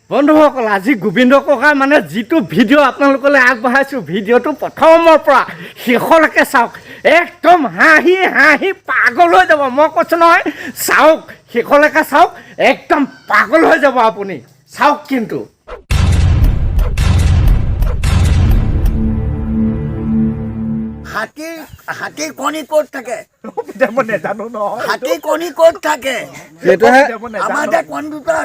বন্ধুসকল আজি গোবিন্দ ককা মানে যিটো ভিডিঅ' আপোনালোকলৈ আগবঢ়াইছোঁ ভিডিঅ'টো প্ৰথমৰ পৰা শেষলৈকে চাওক একদম হাঁহি হাঁহি পাগল হৈ যাব মই কৈছোঁ নহয় চাওক শেষলৈকে চাওক একদম পাগল হৈ যাব আপুনি চাওক কিন্তু হাতী কণী ক'ত থাকে মই নেজানো নহয় হাতী কণী ক'ত থাকে আমাৰ কণী দুটা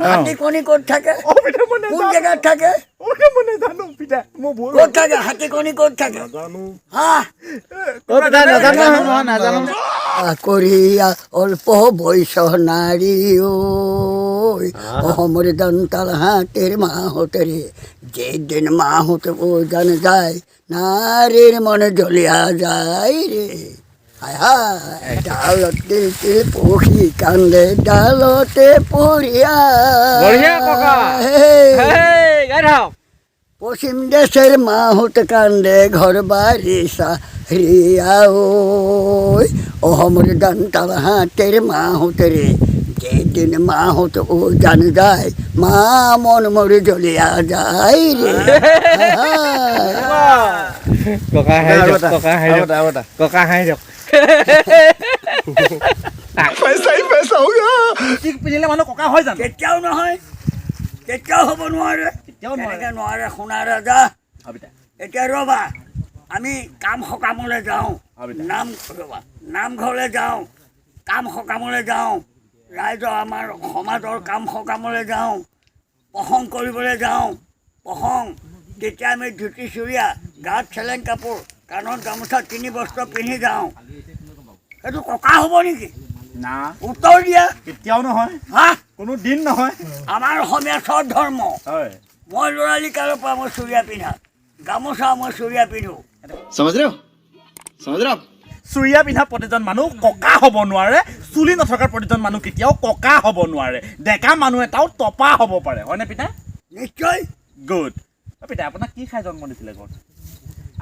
হাতী কণী ক'ত থাকে কোন জেগাত থাকে ক'ত থাকে হাতী কণী ক'ত থাকে কৰিয়া অল্প বয়স নাৰী অসমৰ দন্তাল হাতের মাহতেরে যেদিন মাহত ও জান যায় নারীর মনে জ্বলিয়া যায় রে ডালতে পক্ষী কান্দে ডালতে পড়িয়া পশ্চিম দেশের মাহত কান্দে ঘর বাড়ি সারিয়া অসমৰ দন্তাল হাতের মাহতেরে যেদিন মাহত ও জান যায় মা মন মরে জ্বলিয়া যায় রে ককা হাঁহি দিয়ক পিন্ধিলে মানুহ ককা হয় জানো কেতিয়াও নহয় কেতিয়াও হ'ব নোৱাৰে কেনেকৈ নোৱাৰে সোণা ৰাজা এতিয়া ৰ'বা আমি কাম সকামলৈ যাওঁ নামঘৰলৈ যাওঁ কাম সকামলৈ যাওঁ ৰাইজৰ আমাৰ সমাজৰ কাম সকামলৈ যাওঁ প্ৰসংগ কৰিবলৈ যাওঁ প্ৰসংগ তেতিয়া আমি ধুতি চুৰিয়া গাত চেলেং কাপোৰ কাণত গামোচা 3 বস্ত্ৰ পিন্ধি যাওঁ সেইটো ককা হ'ব নেকি না উত্তৰ দিয়া কেতিয়াও নহয় কোনো দিন নহয় আমাৰ অসমীয়া চব ধৰ্ম মই ল'ৰালি কালৰ পৰা মই চুৰিয়া পিন্ধা গামোচা মই চুৰিয়া পিন্ধো চুৰিয়া পিন্ধা প্ৰতিজন মানুহ ককা হ'ব নোৱাৰে চুলি নথকাৰ প্ৰতিজন মানুহ কেতিয়াও ককা হ'ব নোৱাৰে ডেকা মানুহ এটাও টপা হ'ব পাৰে হয়নে পিতা নিশ্চয় গুড পিতা আপোনাক কি খাই জন্ম দিছিলে ঘৰত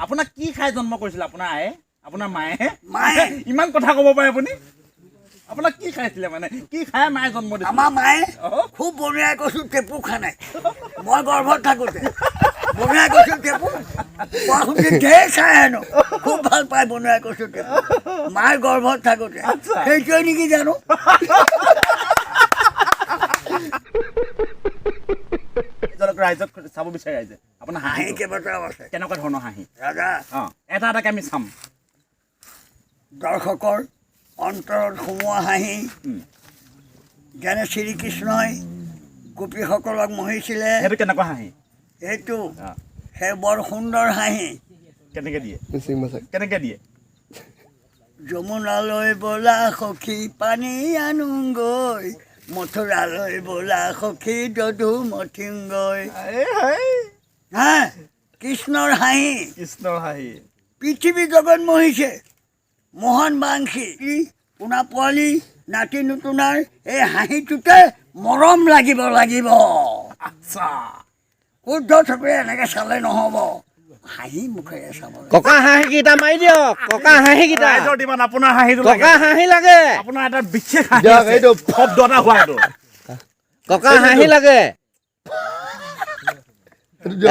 আপোনাক কি খাই জন্ম কৰিছিলে আপোনাৰ আয়ে আপোনাৰ মায়ে ইমান কথা ক'ব পাৰে আপুনি আপোনাক কি খাইছিলে মানে কি খাই মায়ে জন্ম দিছিলে আমাৰ মায়ে খুব বনোৱাই কৈছোঁ টেপু খানাই মই গৰ্ভত থাকোঁতে বনোৱাই কৈছোঁ টেপু ঢেৰ খাই হেনো খুব ভাল পায় বনোৱাই কৈছোঁ টেপু মায়ে গৰ্ভত থাকোঁতে সেইটোৱে নেকি জানো ৰাইজক চাব বিচাৰে ৰাইজে আপোনাৰ হাঁহি কেইবাটাও আছে কেনেকুৱা ধৰণৰ হাঁহি ৰাজা এটা এটাকে আমি চাম দৰ্শকৰ অন্তৰত সোমোৱা হাঁহি যেনে শ্ৰীকৃষ্ণই গোপীসকলক মোহিছিলে সেইটো কেনেকুৱা হাঁহি সেইটো সেই বৰ সুন্দৰ হাঁহি কেনেকৈ দিয়ে যমুনালৈ ব'লা সখী পানী আনোগৈ মথুৰালৈ ব'লা সখী যদু মথিংগৈ কৃষ্ণৰ হাঁহি পৃথিৱী জগত মোহিছে মোহন বাংশী পোনা পোৱালি নাতি নতুনাৰ এই হাঁহিটোতে মৰম লাগিব শুদ্ধ চকুৰে এনেকৈ চালে নহ'ব হাঁহি মুখেৰে চাব ককা হাঁহিকেইটা মাৰি দিয়ক ককা হাঁহিকেইটা আপোনাৰ হাঁহিটো ককা হাঁহি লাগে আপোনাৰ এটা বিশেষ হাঁহি এইটো শব্দ এটা হোৱা এইটো ককা হাঁহি লাগে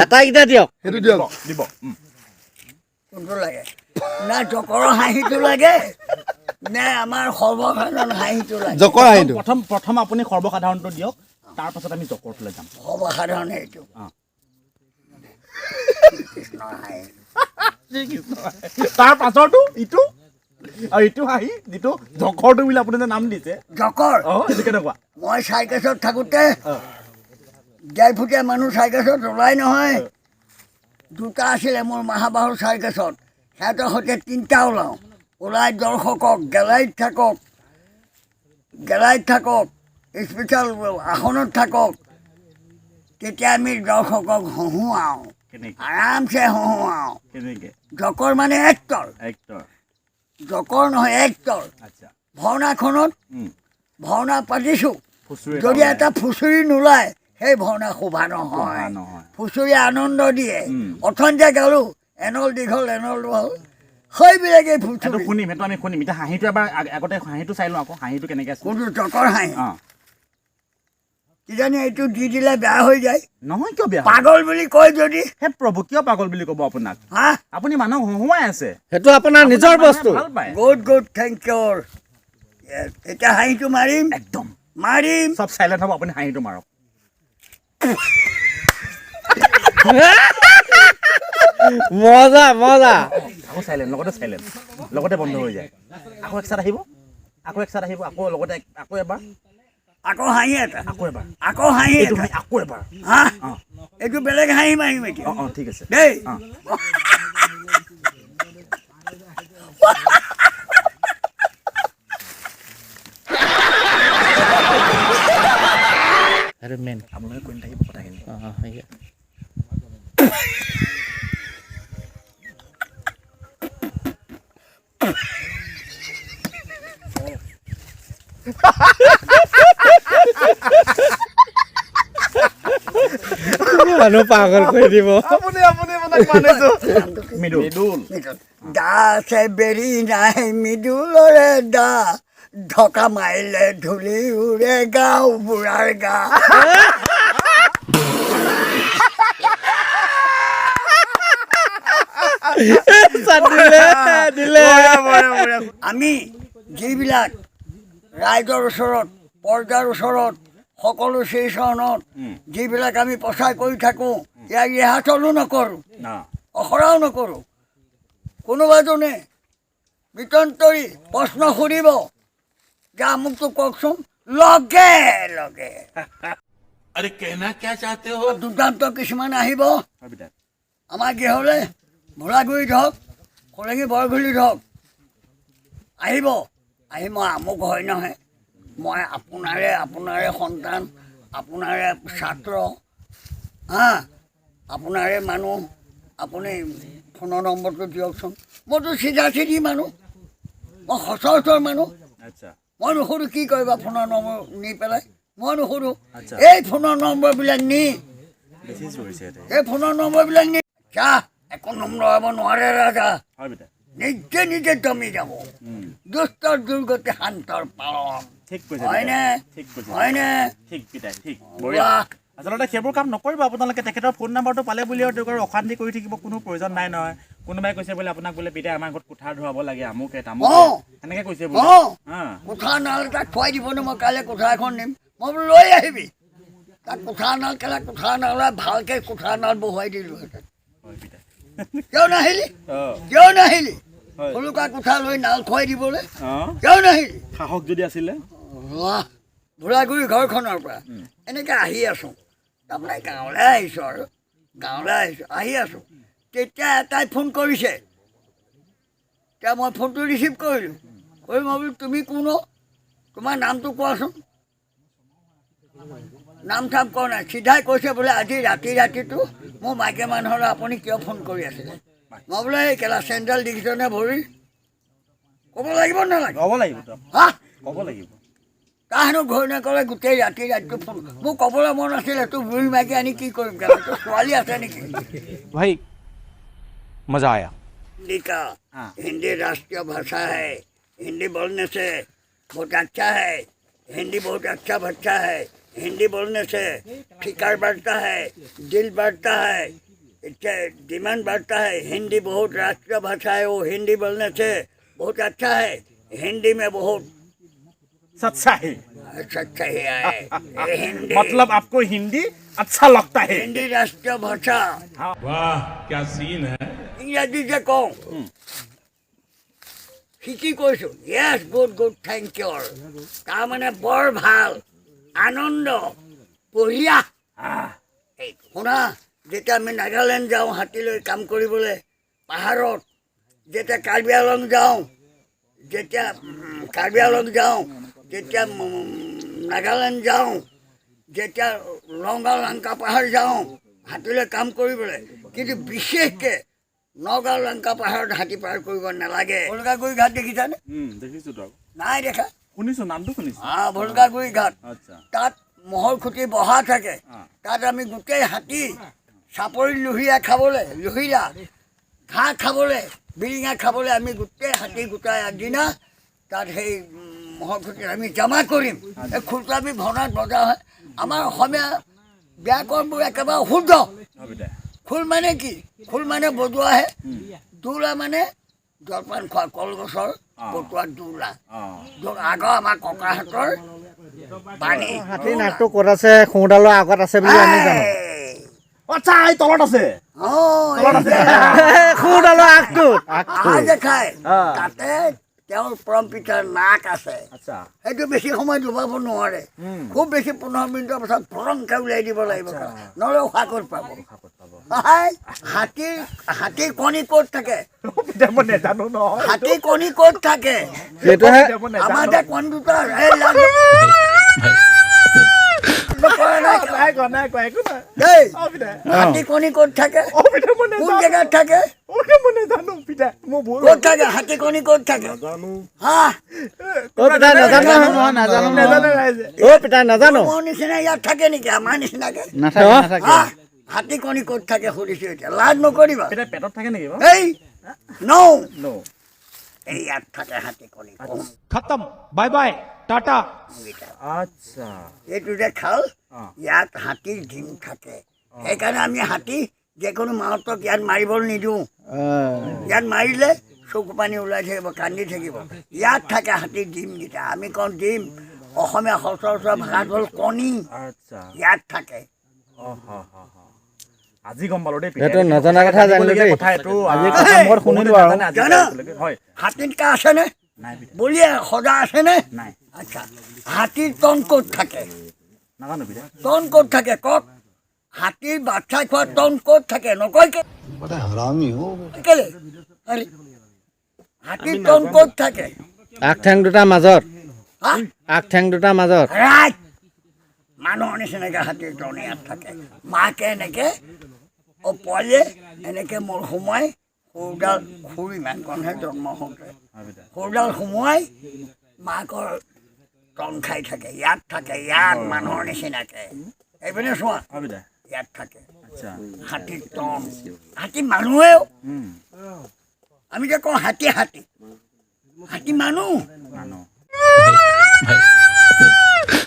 এটাইকেইটা দিয়ক সেইটো দিব কোনটো লাগে না জকৰৰ হাঁহিটো লাগে নে আমাৰ সৰ্বসাধাৰণ হাঁহিটো লাগে জকৰ হাঁহিটো প্ৰথম আপুনি সৰ্বসাধাৰণটো দিয়ক তাৰ পাছত আমি জকৰটোলৈ যাম সৰ্বসাধাৰণ এইটো তাৰ পাছৰটো ইটো আৰু ইটো হাঁহি যিটো জকৰটো বুলি আপুনি যে নাম দিছে জকৰ এইটো কেনেকুৱা মই চাইকেছত থাকোঁতে ডেৰফুটীয়া মানুহ চাইকেছত ওলাই নহয় দুটা আছিলে মোৰ মহাবাহুৰ চাইকেছত সিহঁতৰ সৈতে 3টা ওলাই দৰ্শকক গেলাইত থাকক স্পেচিয়েল আসনত থাকক তেতিয়া আমি দৰ্শকক হহুৱাওঁ আৰামছে হহুৱাওঁ জকৰ মানে এক্টৰ জকৰ নহয় এক্টৰ ভাওনাখনত ভাওনা পাতিছোঁ যদি এটা ফুচুৰি নোলায় সেই ভাওনা শোভা নহয় ফুচুৰিয়ে আনন্দ দিয়ে অথনিতে গালোঁ এনল দীঘল সেইবিলাকে ফুচুৰি শুনিম সেইটো আমি শুনিম এতিয়া হাঁহিটো এবাৰ আগতে হাঁহিটো চাই লওঁ আকৌ হাঁহিটো কেনেকৈ আছে কোনটো জকৰ হাঁহি কিজানি এইটো দি দিলে বেয়া হৈ যায় নহয় কিয় বেয়া পাগল বুলি কয় যদি হে প্ৰভু কিয় পাগল বুলি ক'ব আপোনাক হা আপুনি মানুহক হহুৱাই আছে সেইটো আপোনাৰ নিজৰ বস্তু ভাল পায় গুড থেংক ইউ এতিয়া হাঁহিটো মাৰিম একদম মাৰিম চব চাইলেণ্ট হ'ব আপুনি হাঁহিটো মাৰক মজা মজা আকৌ চাইলেণ্ট লগতে বন্ধ হৈ যায় আকৌ এক চাইড আহিব আকৌ লগতে আকৌ এবাৰ আকৌ হাঁহি এটা আকৌ এবাৰ আকৌ হাঁহি এইটো এটা হাঁহি আকৌ এবাৰ হা এইটো বেলেগ হাঁহি মাৰিম এতিয়া অঁ ঠিক আছে দেই অঁ সেইটো মেইন আপোনালোকে কৈ নাথাকিব কথাখিনি মানুহ পাগল কৰি দিব আপুনি আপোনাক মানিছো মৃদুল দা আছে বেৰি নাই মৃদুলৰে দা ঢকা মাৰিলে ধূলি উৰে গাঁও বুঢ়াৰ গা আমি যিবিলাক ৰাইজৰ ওচৰত পৰ্দাৰ ওচৰত সকলো ষ্টেচনত যিবিলাক আমি প্ৰচাৰ কৰি থাকোঁ ইয়াক ৰিহাৰ্চলো নকৰোঁ অখৰাও নকৰোঁ কোনোবাজনে বিতন্তৰি প্ৰশ্ন সুধিব যে আমুকটো কওকচোন লগে লগে দুৰ্দান্ত কিছুমান আহিব আমাৰ গৃহলৈ ভোলাগুৰিত হওক কলেঙি বৰঘুলিত হওক আহিব আহি মই আমুক হয় নহয় মই আপোনাৰে সন্তান আপোনাৰে ছাত্ৰ হা আপোনাৰে মানুহ আপুনি ফোনৰ নম্বৰটো দিয়কচোন মইতো চিধা চিধি মানুহ মই সচৰাচৰ মানুহ মই নুসুধোঁ কি কৰিবা ফোনৰ নম্বৰ নি পেলাই মই নুসুধোঁ এই ফোনৰ নম্বৰবিলাক নি এই ফোনৰ নম্বৰবিলাক নি চা একো নম্বৰ হ'ব নোৱাৰে ৰাজা নিজে নিজে দমি যাব দুষ্টৰ দুৰ্গতি শান্তৰ পালন হয়নে হয়নে আচলতে সেইবোৰ কাম নকৰিব আপোনালোকে তেখেতৰ ফোন নাম্বাৰটো পালে বুলি আৰু তেওঁক অশান্তি কৰি থাকিব কোনো প্ৰয়োজন নাই নহয় কোনোবাই কৈছে বোলে আপোনাক বোলে পিতাই আমাৰ ঘৰত কুঠাৰ ধুৱাব লাগে আমুকে তামুকে এনেকৈ কৈছে বোলে কুঠাৰ নাল তাক খুৱাই দিবনে মই কাইলৈ কুঠাৰ এখন নিম মই বোলো লৈ আহিবি তাক কুঠাৰ নাল কেলা কুঠাৰ নালে ভালকৈ কুঠাৰ নাল বহুৱাই দিলোঁহেঁতেন কিয় নাহিলি সৰুকা কুঠাৰ লৈ নাল খুৱাই দিবলৈ কিয় নাহিলি সাহস যদি আছিলে বুঢ়াগুৰি ঘৰখনৰ পৰা এনেকৈ আহি আছোঁ তাৰমানে গাঁৱলৈ আহিছোঁ আৰু আহি আছোঁ তেতিয়া এটাই ফোন কৰিছে এতিয়া মই ফোনটো ৰিচিভ কৰিলোঁ মই বোলো তুমি কোন তোমাৰ নামটো কোৱাচোন নাম চাম কোৱা নাই চিধাই কৈছে বোলে আজি ৰাতিটো মোৰ মাইকী মানুহলৈ আপুনি কিয় ফোন কৰি আছিলে মই বোলে এই কেলা চেণ্ডেল দেখিছনে ভৰি ক'ব লাগিব নালাগে হা ক'ব লাগিব তাহানো ঘৈণীয়েকলে গোটেই ৰাতিটো ফোন মোক ক'বলৈ মন আছিলে তোৰ বুঢ়ী মাইকী আনি কি কৰিম কেলা তোৰ ছোৱালী আছে নেকি ভাই মজা আয়া हिंदी का हिंदी राष्ट्रीय भाषा है हिंदी बोलने से बहुत अच्छा है हिंदी बहुत अच्छा भाषा है हिंदी बोलने से फिकर बढ़ता है दिल बढ़ता है दिमाग बढ़ता है हिंदी बहुत राष्ट्रीय भाषा है वो हिंदी बोलने से बहुत अच्छा है हिंदी में बहुत सच्चा है हिंदी मतलब आपको हिंदी अच्छा लगता है हिंदी राष्ट्रीय भाषा वाह क्या सीन है ইংৰাজী যে কওঁ শিকি কৈছোঁ য়েছ গুড থেংক ইউ তাৰমানে বৰ ভাল আনন্দ বঢ়িয়া এই শুনা যেতিয়া আমি নাগালেণ্ড যাওঁ হাতী লৈ কাম কৰিবলৈ পাহাৰত যেতিয়া কাৰ্বি আংলং যাওঁ যেতিয়া নাগালেণ্ড যাওঁ যেতিয়া নগাঁও লংকা পাহাৰ যাওঁ হাতীলৈ কাম কৰিবলৈ কিন্তু বিশেষকৈ নগাঁও লংকা পাহাৰত হাতী পাৰ কৰিব নালাগে ভোলকাগুৰি ঘাট দেখিছানে নাই দেখা শুনিছোঁ নামটো শুনিছোঁ ভোলকাগুৰি ঘাট তাত মহৰ খুঁটি বহা থাকে তাত আমি গোটেই হাতী চাপৰি লুহিয়া ঘাঁহ খাবলৈ বিৰিঙা খাবলৈ আমি গোটেই হাতী গোটাই আগদিনা তাত সেই মহৰ খুঁটিত আমি জমা কৰিম এই খুঁটা আমি ভনাত বজা হয় আমাৰ অসমীয়া ব্যাকৰণবোৰ একেবাৰে শুদ্ধ খোল মানে কি খোল মানে বজোৱাহে দৌৰা মানে জলপান খোৱা কলগছৰ পটুৱাত দৌৰা আগৰ আমাৰ ককাহঁতৰ বাণী হাতী নাকটো ক'ত আছে সোঁডালৰ আগত আছে বুলি আমি জানো আচ্ছা এই তলত আছে সোঁডালৰ আগটোত আহাৰ যে খায় তাতে তেওঁৰ পৰম পিতাৰ নাক আছে আচ্ছা সেইটো বেছি সময় ডুবাব নোৱাৰে খুব বেছি 15 মিনিটৰ পাছত ভৰংকে উলিয়াই দিব লাগিব নহ'লে উশাহ ক'ত পাব হাতীৰ কণী ক'ত থাকে মই নেজানো নহয় হাতীৰ কণী ক'ত থাকে সেইটোহে আমাৰ যে কণী দুটা হাতী কণী ক'ত থাকে কোন জেগাত থাকে ক'ত থাকে হাতী কণী ক'ত থাকে মোৰ নিচিনা ইয়াত থাকে নেকি আমাৰ নিচিনাকে হাতী কণী ক'ত থাকে সুধিছো এতিয়া লাজ নকৰিবা পেটত থাকে নেকি এই নৌ এই ইয়াত থাকে হাতী কণী খতম বাই বাই টাটা আচ্ছা এইটো যে খাল ইয়াত হাতীৰ ডিম থাকে সেইকাৰণে আমি হাতী যিকোনো মাহতক ইয়াত মাৰিবলৈ নিদিওঁ ইয়াত মাৰিলে চকু পানী ওলাই থাকিব কান্দি থাকিব ইয়াত থাকে হাতীৰ ডিমকেইটা আমি কওঁ ডিম অসমীয়া সচৰাচৰ ভাষাত হ'ল কণী ইয়াত থাকে আজি গম পালো দেই এইটো নজনা কথা জানিলো দেই আজি কথা মই শুনিলো আৰু হাতীত কা আছেনে বলিয়ে সজা আছেনে আচ্ছা হাতীৰ তন ক'ত থাকে তন ক'ত থাকে কওক হাতীৰ বাচ্ছা খোৱা তন ক'ত থাকে নকয় কেলে হাতীৰ তন ক'ত থাকে আগ ঠেং দুটা মাজত আগ ঠেং দুটা মাজত মানুহৰ নিচিনাকে হাতীৰ তন ইয়াত থাকে মাকে এনেকে পোৱালীয়ে এনেকে মোৰ সোমাই সৰুডাল সৰু ইমান কণহে জন্ম হওঁতে সৰুডাল সোমোৱাই মাকৰ তন খাই থাকে ইয়াত মানুহৰ নিচিনাকে এইপিনে চোৱা ইয়াত থাকে হাতীৰ তন হাতী মানুহেও আমি যে কওঁ হাতী মানুহ